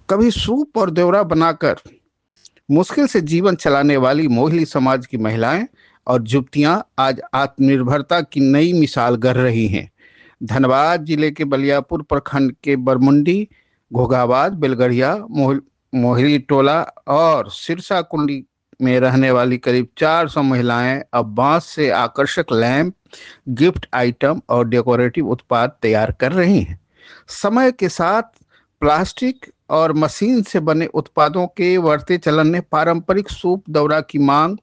कभी सूप और देवरा बनाकर मुश्किल से जीवन चलाने वाली मोहिली समाज की महिलाएं और युवतियां आज आत्मनिर्भरता की नई मिसाल गढ़ रही हैं। धनबाद जिले के बलियापुर प्रखंड के बरमुंडी, घोघाबाद, बेलगढ़िया, मोहिली टोला और सिरसा कुंडी में रहने वाली करीब 400 महिलाएं अब बांस से आकर्षक लैंप, गिफ्ट आइटम और डेकोरेटिव उत्पाद तैयार कर रही हैं। समय के साथ प्लास्टिक और मशीन से बने उत्पादों के बढ़ते चलन ने पारंपरिक सूप दौरा की मांग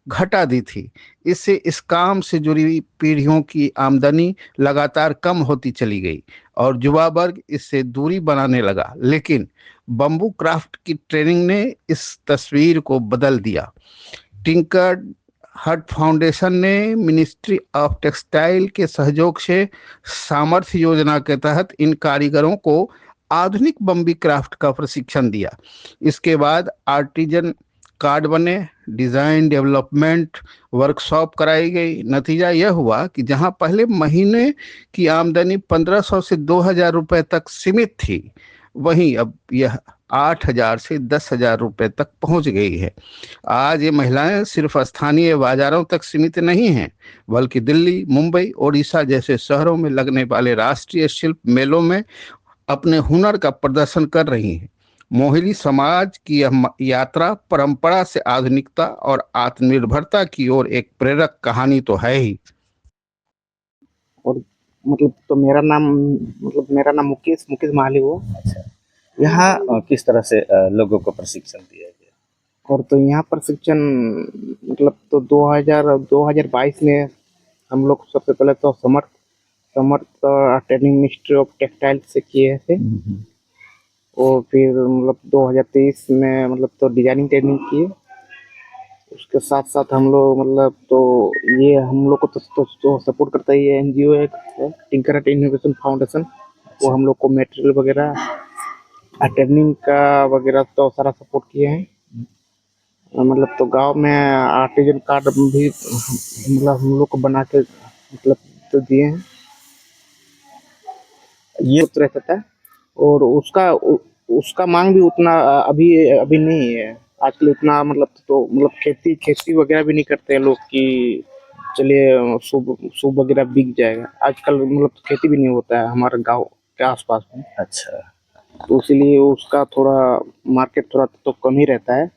घटा दी थी। इससे इस काम से जुड़ी पीढ़ियों की आमदनी लगातार कम होती चली गई और युवा वर्ग इससे दूरी बनाने लगा। लेकिन बम्बू क्राफ्ट की ट्रेनिंग ने इस तस्वीर को बदल दिया। टिंकर हट फाउंडेशन ने मिनिस्ट्री ऑफ टेक्सटाइल के सहयोग से सामर्थ्य योजना के तहत इन कारीगरों को आधुनिक बम्बी क्राफ्ट का प्रशिक्षण दिया। इसके बाद आर्टिजन कार्ड बने, डिजाइन डेवलपमेंट वर्कशॉप कराई गई। नतीजा यह हुआ कि जहां पहले महीने की आमदनी 1500 से 2000 रुपए तक सीमित थी, वहीं अब यह 8000 से 10,000 रुपए तक पहुंच गई है। आज ये महिलाएं सिर्फ स्थानीय बाजारों तक सीमित नहीं हैं, बल्कि दिल्ली, मुंबई, ओडिशा जैसे शहरों में लगने वाले राष्ट्रीय शिल्प मेलों में अपने हुनर का प्रदर्शन कर रही हैं। मोहिली समाज की यह यात्रा परंपरा से आधुनिकता और आत्मनिर्भरता की ओर एक प्रेरक कहानी तो है ही। और तो मेरा नाम मुकेश माली हुआ। अच्छा, यहाँ किस तरह से लोगों को प्रशिक्षण दिया गया? और तो यहाँ प्रशिक्षण तो 2022 में हम लोग सबसे पहले तो समर्थ ट्रेनिंग मिनिस्ट्री ऑफ टेक्सटाइल से किए थे। और फिर 2023 में तो डिजाइनिंग ट्रेनिंग किए। उसके साथ साथ हम लोग तो ये हम लोग को तो सपोर्ट करता ही है एनजीओ है टिंकर हट इनोवेशन फाउंडेशन। वो हम लोग को मटेरियल वगैरह ट्रेनिंग का वगैरह तो सारा सपोर्ट किए हैं। तो गांव में आर्टिजन कार्ड भी हम लोग को बना के तो दिए हैं। ये रहता है और उसका मांग भी उतना अभी नहीं है। आजकल इतना तो खेती वगैरह भी नहीं करते हैं लोग कि चलिए सूप वगैरह बिक जाएगा। आजकल खेती भी नहीं होता है हमारे गांव के आसपास में। अच्छा, तो इसीलिए उसका थोड़ा मार्केट थोड़ा तो कम ही रहता है।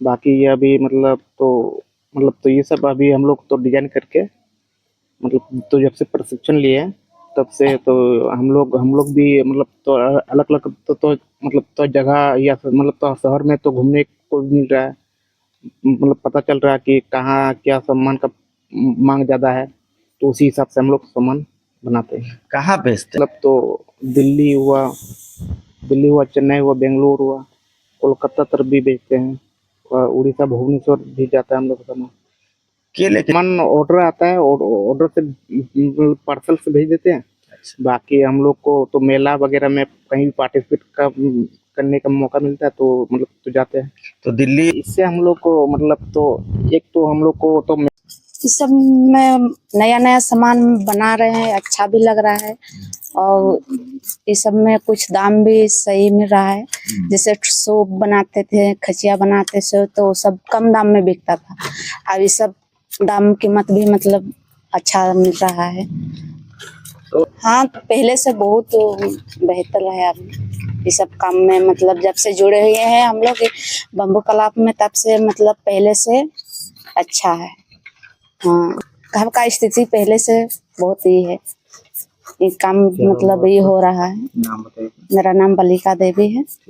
बाकी ये अभी तो ये सब अभी हम लोग तो डिजाइन करके तो जब से प्रशिक्षण लिए तब से तो हम लोग भी तो अलग अलग तो जगह या तो शहर में तो घूमने को मिल रहा है। पता चल रहा है कि कहाँ क्या सामान का मांग ज्यादा है, तो उसी हिसाब से हम लोग सामान बनाते हैं। कहाँ बेचते? तो दिल्ली हुआ, चेन्नई हुआ, बेंगलुरु हुआ, कोलकाता तरफ भी बेचते हैं और उड़ीसा भुवनेश्वर भी जाता है हम लोग का सामान। केले के सामान ऑर्डर आता है और ऑर्डर से पार्सल से भेज देते हैं। अच्छा। बाकी हम लोग को तो मेला वगैरह में कहीं भी पार्टिसिपेट करने का मौका मिलता है तो तो जाते हैं। तो दिल्ली इससे हम लोग को तो एक तो हम लोग को तो इस सब में नया सामान बना रहे हैं, अच्छा भी लग रहा है और इस सब में कुछ दाम भी सही मिल रहा है। जैसे सूप बनाते थे, खचिया बनाते थे तो सब कम दाम में बिकता था। अब इस सब दाम कीमत भी अच्छा मिल रहा है। हाँ, पहले से बहुत बेहतर है अब इस सब काम में। जब से जुड़े हुए हैं हम लोग बम्बू क्राफ्ट में, तब से पहले से अच्छा है। हाँ, घर का स्थिति पहले से बहुत ही है। ये काम ये हो रहा है। नाम बताइए। मेरा नाम बलिका देवी है।